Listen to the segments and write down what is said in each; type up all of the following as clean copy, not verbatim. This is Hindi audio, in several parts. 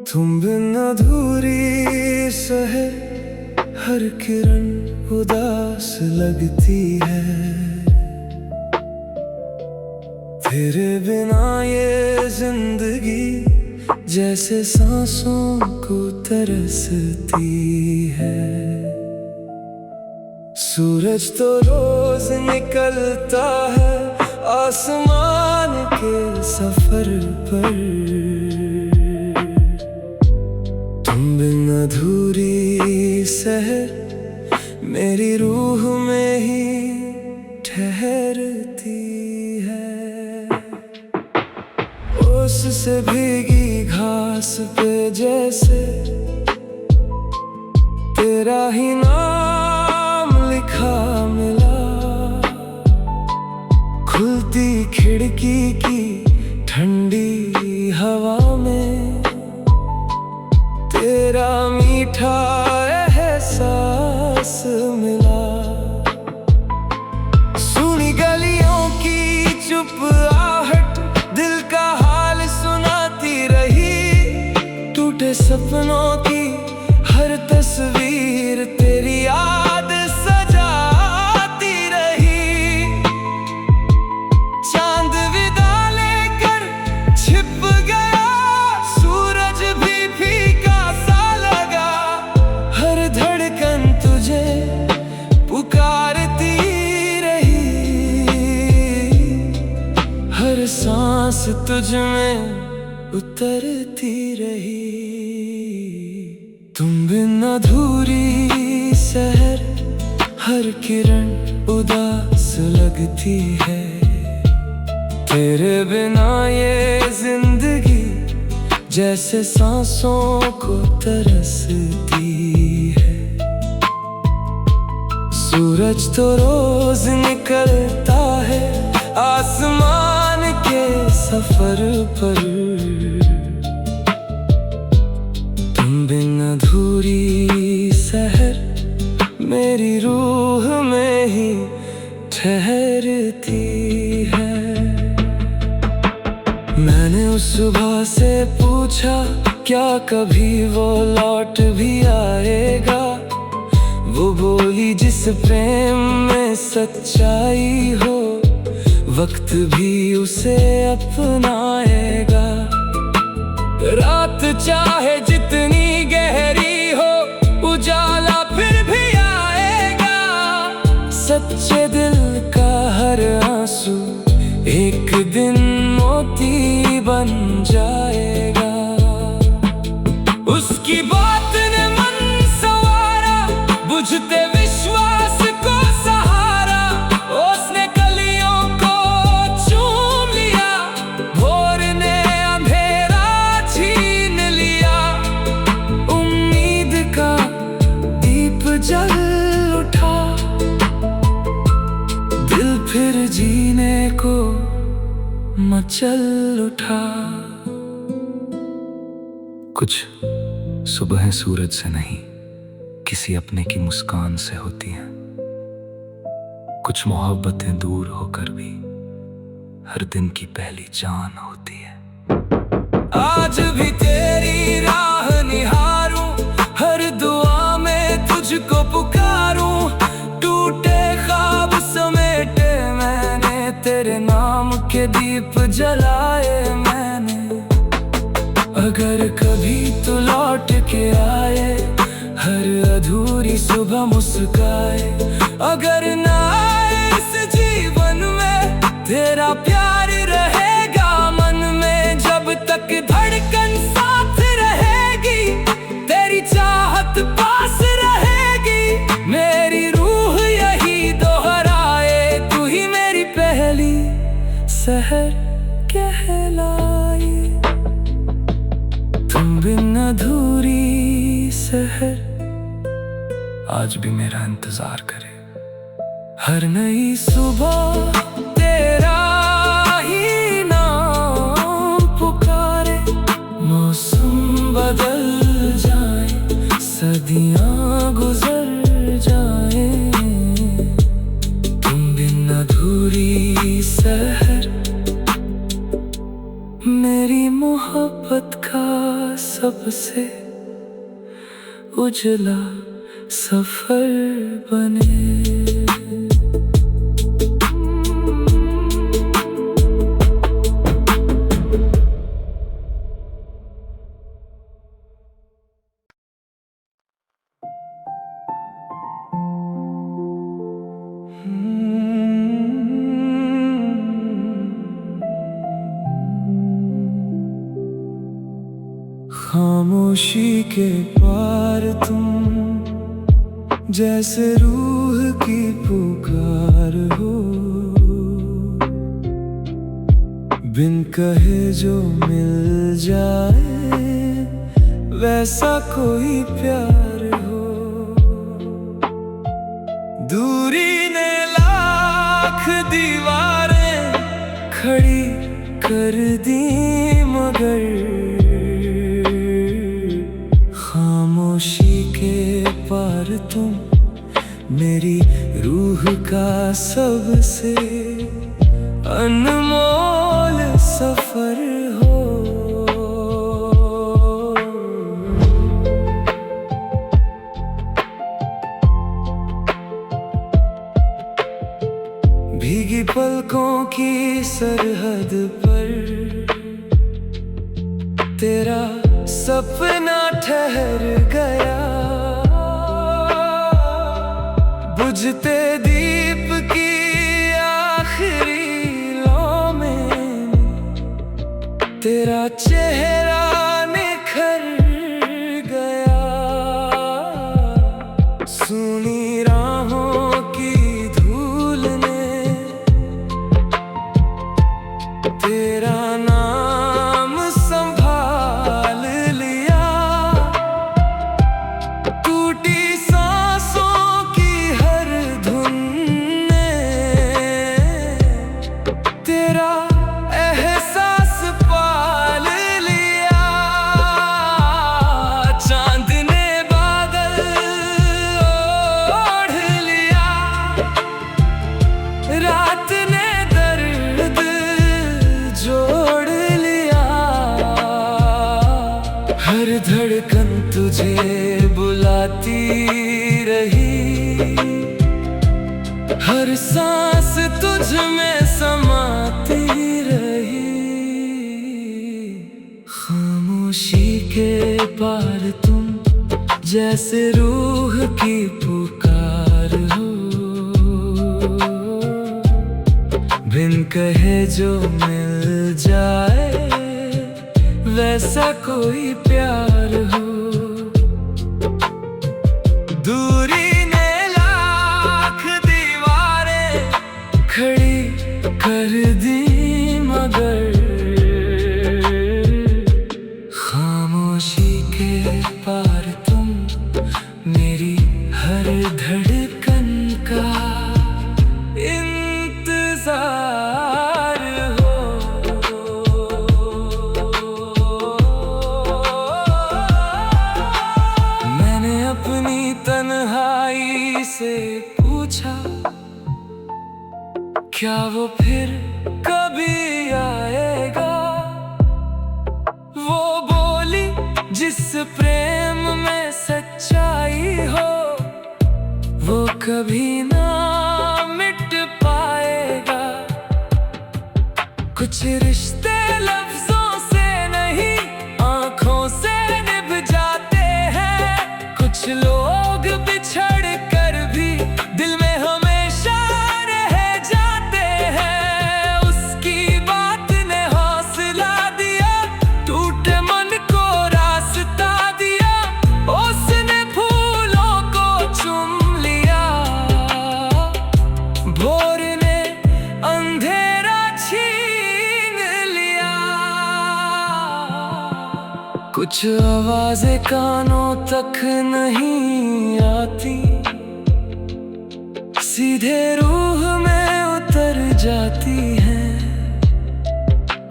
तुम बिन अधूरी सहे हर किरण उदास लगती है। तेरे बिना ये जिंदगी जैसे सांसों को तरसती है। सूरज तो रोज निकलता है आसमान के सफर पर। तुम बिन अधूरी सहर मेरी रूह में ही ठहरती है। ओस से भीगी घास पे जैसे तेरा ही नाम लिखा मिला। खुलती खिड़की की ठंडी हवा में तेरा मीठा एहसास मिला। सुनी गलियों की चुप आहट दिल का हाल सुनाती रही। टूटे सपनों की हर तस्वीर तेरी याद सजाती रही। चांद विदा लेकर छिप गया, सूरज भी फीका सा लगा। हर धड़कन तुझे पुकारती रही, हर सांस तुझ में उतरती रही। तुम बिन अधूरी सहर हर किरण उदास लगती है। तेरे बिना ये जिंदगी जैसे सांसों को तरसती है। सूरज तो रोज निकलता है आसमान के सफर पर। तुम बिन अधूरी सहर मेरी रूह में ही ठहरती है। मैंने उस सुबह से पूछा क्या कभी वो लौट भी आएगा। वो बोली जिस प्रेम में सच्चाई हो वक्त भी उसे अपनाएगा। रात चाहे जितनी गहरी हो उजाला फिर भी आएगा। सच्चे दिल का हर आंसू एक दिन मोती बन जाएगा। उसकी बात ने मन संवारा, बुझते विश्वास को सहारा। उसने कलियों को चूम लिया, भोर ने अंधेरा छीन लिया। उम्मीद का दीप जल उठा, दिल फिर जीने को मचल उठा। कुछ सुबह सूरज से नहीं किसी अपने की मुस्कान से होती हैं। कुछ मोहब्बतें दूर होकर भी हर दिन की पहली जान होती है। आज भी तेरी राह निहारूं, हर दुआ में तुझको पुकारूं। टूटे ख्वाब समेटे मैंने, तेरे नाम के दीप जलाए मैंने। अगर कभी तू लौट के आए, हर अधूरी सुबह मुस्काए। अगर ना आए इस जीवन में, तेरा प्यार रहेगा मन में। जब तक धड़कन साथ रहेगी, तेरी चाहत पास रहेगी। मेरी रूह यही दोहराए, तू ही मेरी पहली सहर कहलाए। तुम बिन अधूरी सहर आज भी मेरा इंतजार करे। हर नई सुबह तेरा ही नाम पुकारे। मौसम बदल जाए, सदियां गुजर जाए। तुम बिन अधूरी सहर मेरी मोहब्बत का सबसे उजला सफर बने। खामोशी के पार तुम जैसे रूह की पुकार हो, बिन कहे जो मिल जाए वैसा कोई प्यार हो। दूरी ने लाख दीवारें खड़ी कर दी, मगर खामोशी के पार तुम मेरी रूह का सबसे अनमोल सफर हो। भीगी पलकों की सरहद पर तेरा सपना ठहर गया, बुझते दीप की आखिरी लौ में तेरा चेहरा निखर गया। सुनी राहों की धूल ने तेरा नाम संभाल लिया, टूटी सांसों की हर धुन ने तेरा एहसास पाल लिया। चांद ने बादल ओढ़ लिया, रात ने दर्द जोड़ लिया। हर धड़कन तुझे बुलाती रही, हर सांस तुझ में समाती रही। खामोशी के पार तुम जैसे रूह की पुकार हो, बिन कहे जो मिल जाए वैसा कोई प्यार हो। दूरी ने लाख दीवारें खड़ी कर दी, मगर खामोशी के पार तुम मेरी हर धड़कन का इंतजार हो। मैंने अपनी तन्हाई से पूछा, क्या वो फिर कभी आएगा? वो बोली, जिस प्रेम में सच्चाई हो वो कभी ना मिट पाएगा। कुछ रिश्ते लफ्जों से नहीं आंखों से निभ जाते हैं, कुछ लोग बिछड़ कर भी दिल में हमेशा रह जाते हैं। उसकी बात ने हौसला दिया, टूटे मन को रास्ता दिया, उसने फूलों को चुम लिया, भोर ने अंधेरा छीन लिया। कुछ आवाजें कानों तक नहीं आती, सीधे रूह में उतर जाती हैं।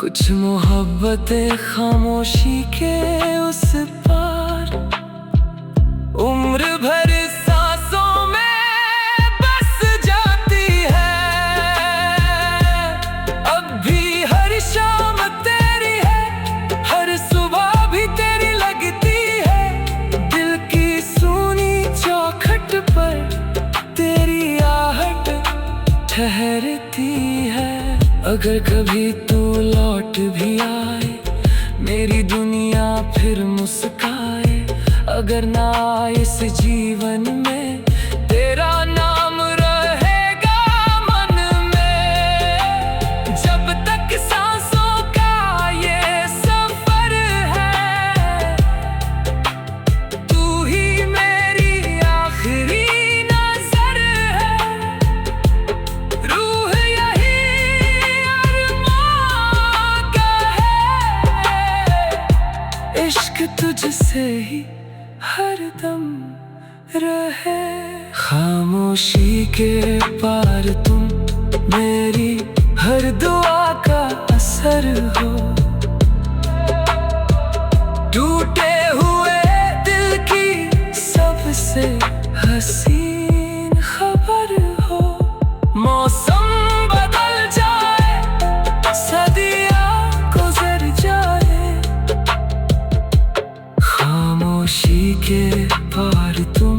कुछ मोहब्बतें खामोशी के उस पार उम्र भर सांसों में बस जाती है। अब भी हर शाम तेरी है, हर सुबह भी तेरी अगर कभी तू लौट भी आए, मेरी दुनिया फिर मुस्काए। अगर ना आए इस जीवन में, तेरा नाम रहेगा मन में। जब तक सांसों का ये सफर है, तू ही मेरी आखिरी नजर है। रूह यही अरमां का है, इश्क तुझसे ही हरदम रहे। खामोशी के पार तुम मेरी हर दुआ का असर हो। टूटे हुए दिल की सबसे हसीन खबर हो। मौसम बदल जाए, सदियां गुजर जाए, खामोशी के पार तुम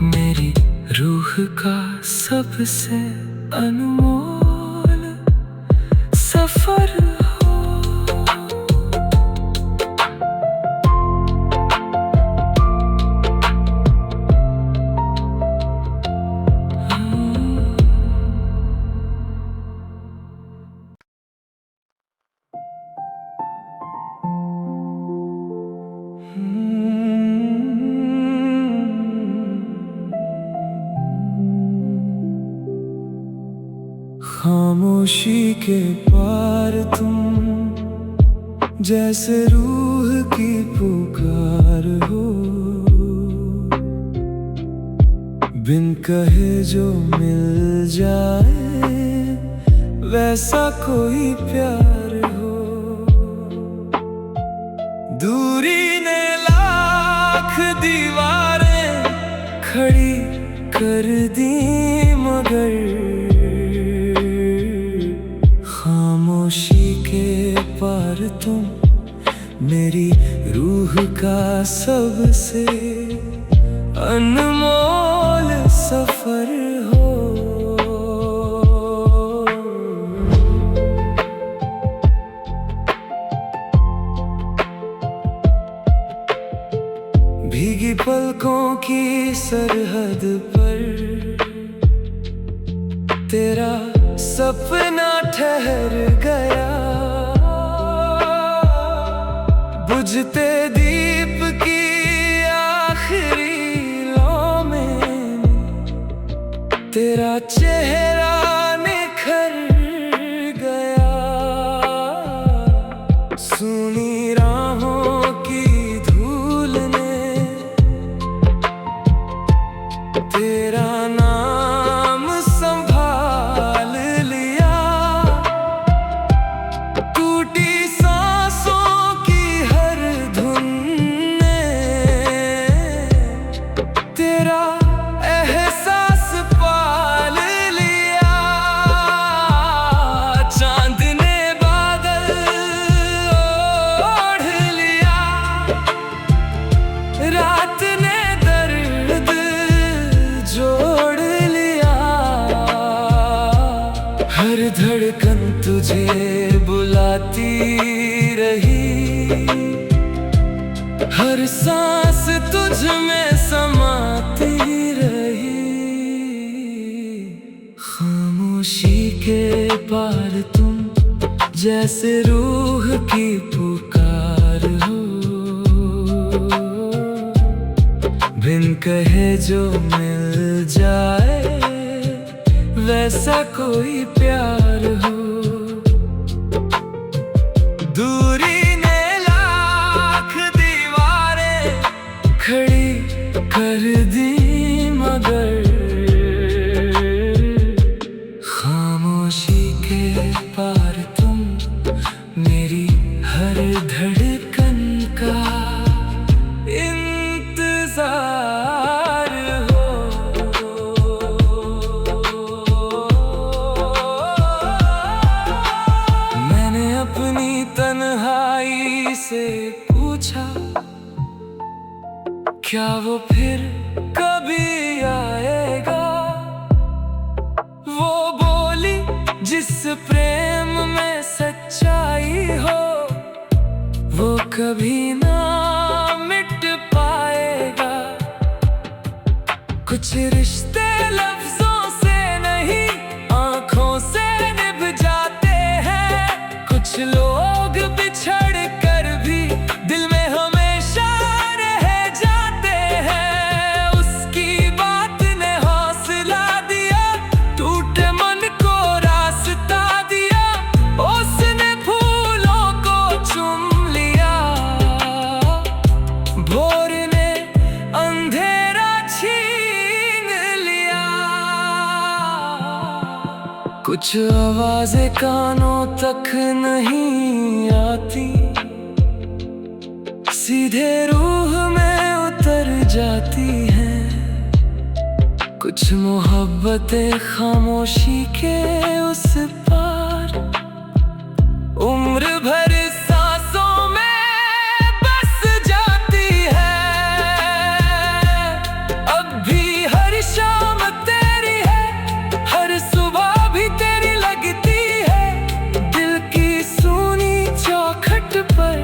मेरी रूह का सबसे अनमोल सफर हो। खामोशी के पार तुम जैसे रूह की पुकार हो। बिन कहे जो मिल जाए, वैसा कोई प्यार हो। दूरी ने लाख दीवारें खड़ी कर दी, मगर खामोशी के पार तुम मेरी रूह का सबसे अनमोल सफर हो। भीगी पलकों की सरहद पर तेरा सपना ठहर गया। बुझते दीप की आखिरी लौ में तेरा चेहरा निखर गया। सुनी राहों की धूल ने तेरा नाम संभाल लिया। टूटी सांसों की हर धुन ने तेरा एहसास पाल लिया। चांद ने बादल ओढ़ लिया, रात ने दर्द जोड़ लिया। हर धड़कन तुझे बुलाती रही, हर सांस तुझ में समाती रही। खामोशी के पार तुम जैसे रूह की पुकार हो। बिन कहे जो मिल जाए, वैसा कोई प्यार हो। दूरी ने लाख दीवारें खड़ी कर दी, मगर खामोशी के पार तुम मेरी हर धड़कन का इंतजार हो। मैंने अपनी तन्हाई से पूछा, क्या वो फिर कभी आएगा? वो बोली, जिस प्रेम कभी ना मिट पाएगा। कुछ रिश्ते लफ्जों से नहीं, आंखों से निभ जाते हैं। कुछ लोग बिछड़ कर भी दिल में हमेशा रह जाते हैं। उसकी बात ने हौसला दिया, टूटे मन को रास्ता दिया। उसने फूलों को चूम लिया, भोर ने अंधेरा छीन लिया। कुछ आवाजें कानों तक नहीं आती, सीधे रूह में उतर जाती हैं। कुछ मोहब्बतें खामोशी के उस पार, उम्र भर सांसों में बस जाती है। अब भी हर शाम तेरी है, हर सुबह भी तेरी लगती है। दिल की सूनी चौखट पर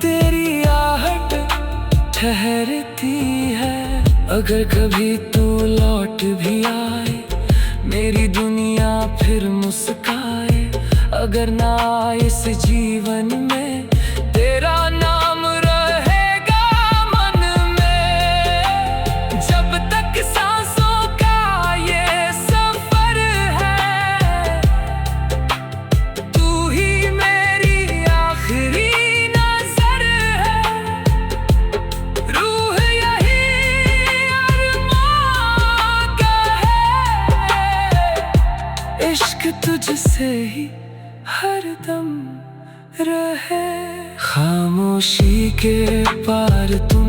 तेरी आहट ठहरती है। अगर कभी तू लौट भी आए, मेरी दुनिया फिर मुस्काए। अगर ना इस जीवन में, तेरा नाम रहेगा मन में। जब तक सांसों का ये सफर है, तू ही मेरी आखिरी नजर है। रूह यही अरमां का है, इश्क तुझसे ही हरदम रहे। खामोशी के पार तुम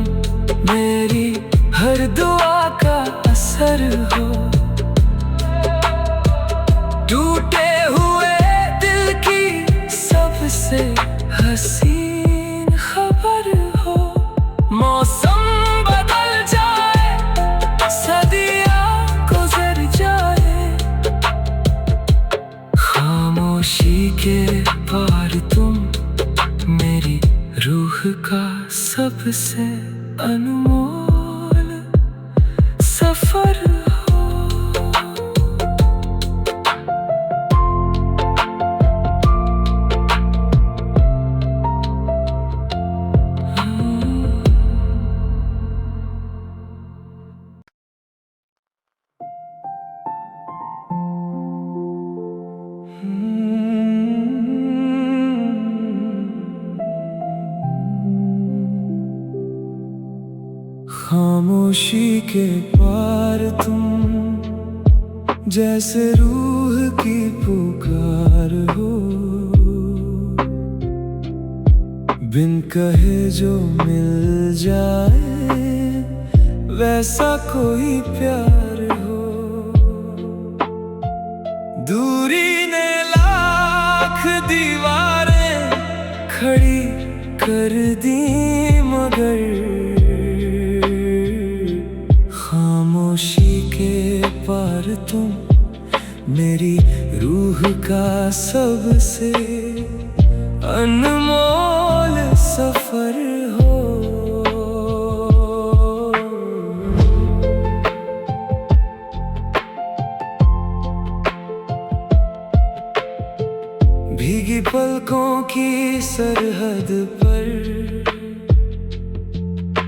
मेरी हर दुआ का असर हो। टूटे हुए दिल की सबसे हसीन खबर हो। मौसम बदल जाए, सदियां गुजर जाए, खामोशी के पार तुम मेरी रूह का सबसे अनमोल सफर हो। खामोशी के पार तुम जैसे रूह की पुकार हो। बिन कहे जो मिल जाए, वैसा कोई प्यार हो। दूरी ने लाख दीवारें खड़ी कर दी, मगर खामोशी के पार तुम मेरी रूह का सबसे अनमोल सफर हो। भीगी पलकों की सरहद पर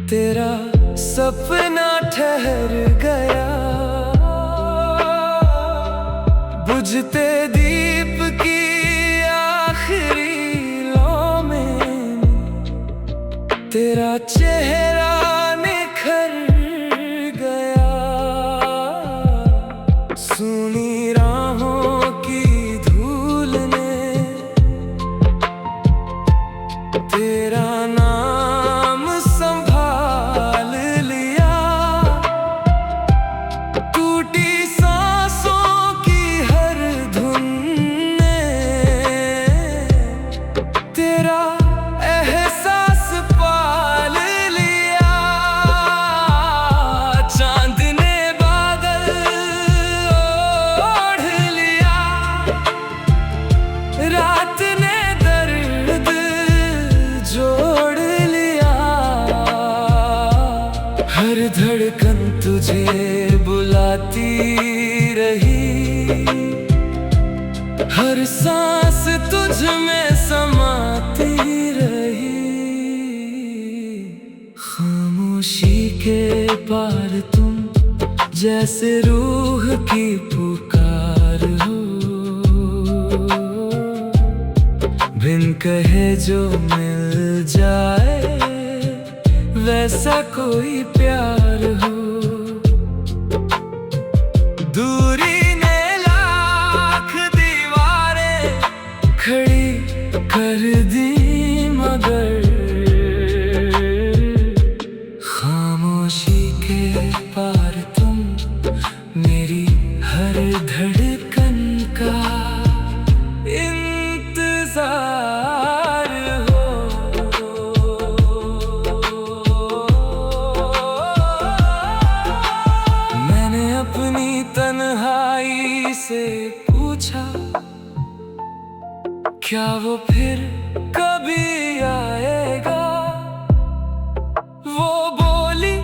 तेरा सपना ठहर गया। बुझते दीप की आखिरी लौ में तेरा चेहरा निखर गया। सुनी राहों की धूल ने तेरा नाम संभाल लिया। टूटी सांसों की हर धुन ने तेरा एहसास पाल लिया। हर धड़कन तुझे बुलाती रही, हर सांस तुझ में समाती रही। खामोशी के पार तुम जैसे रूह की पुकार हो, बिन कहे जो मिल जाए वैसा कोई प्यार हो। दूरी ने लाख दीवारें खड़ी कर दी, मगर खामोशी के पार तुम मेरी हर धड़कन का इंतजार हो। मैंने अपनी तन्हाई से पूछा, क्या वो फिर कभी आएगा? वो बोली,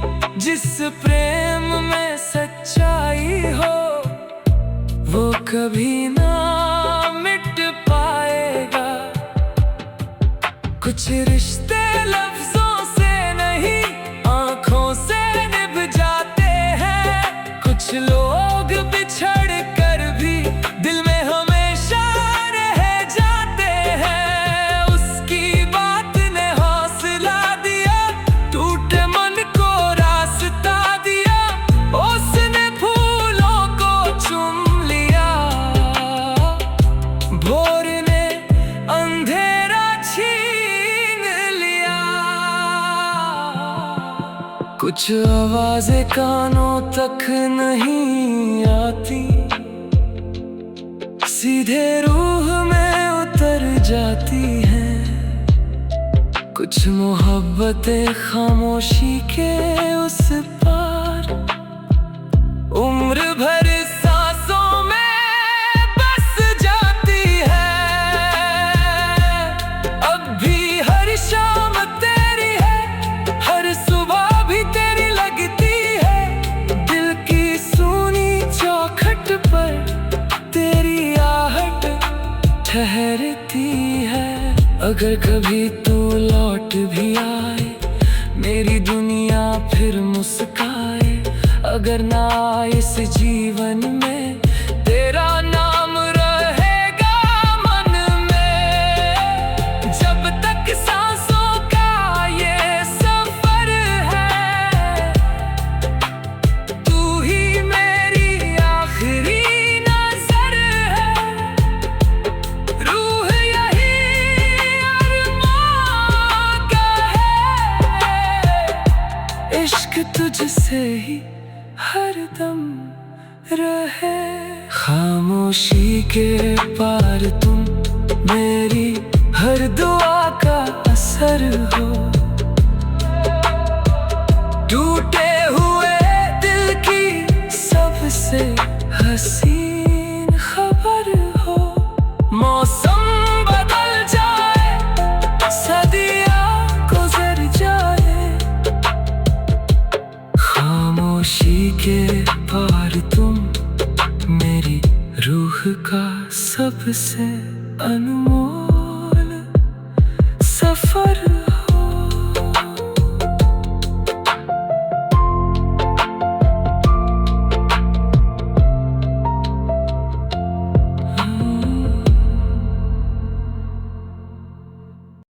जिस प्रेम में सच्चाई हो वो कभी ना मिट पाएगा। कुछ रिश्ते लफ्जों से नहीं आंखों से निभ जाते हैं, कुछ लोग बिछड़ कर भी दिल में हमेशा रह जाते हैं। उसकी बात ने हौसला दिया, टूटे मन को रास्ता दिया, उसने फूलों को चुम लिया, भोर ने अंधेरा छीन लिया। कुछ आवाजें कानों तक नहीं आती, सीधे रूह में उतर जाती हैं। कुछ मोहब्बतें खामोशी के उस पार उम्र भर सांसों में बस जाती है। अब भी हर शाम तेरी है, हर सुबह भी तेरी लगती है, दिल की सूनी चौखट पर तेरी आहट ठहरती है। अगर कभी तू लौट भी आए, मेरी दुनिया फिर मुस्काए। अगर ना इस जीवन में, तेरा नाम रहेगा मन में। जब तक सांसों का ये सफर है, तू ही मेरी आखिरी नजर है। रूह यही अरमान का है, इश्क तुझसे ही हरदम रहे। खामोशी के पार तुम मेरी हर दुआ का असर हो, टूटे हुए दिल की सबसे हसीन खबर हो। मौसम बदल जाए, सदियां गुजर जाए, खामोशी के पार तुम मेरी रूह का सबसे अनमोल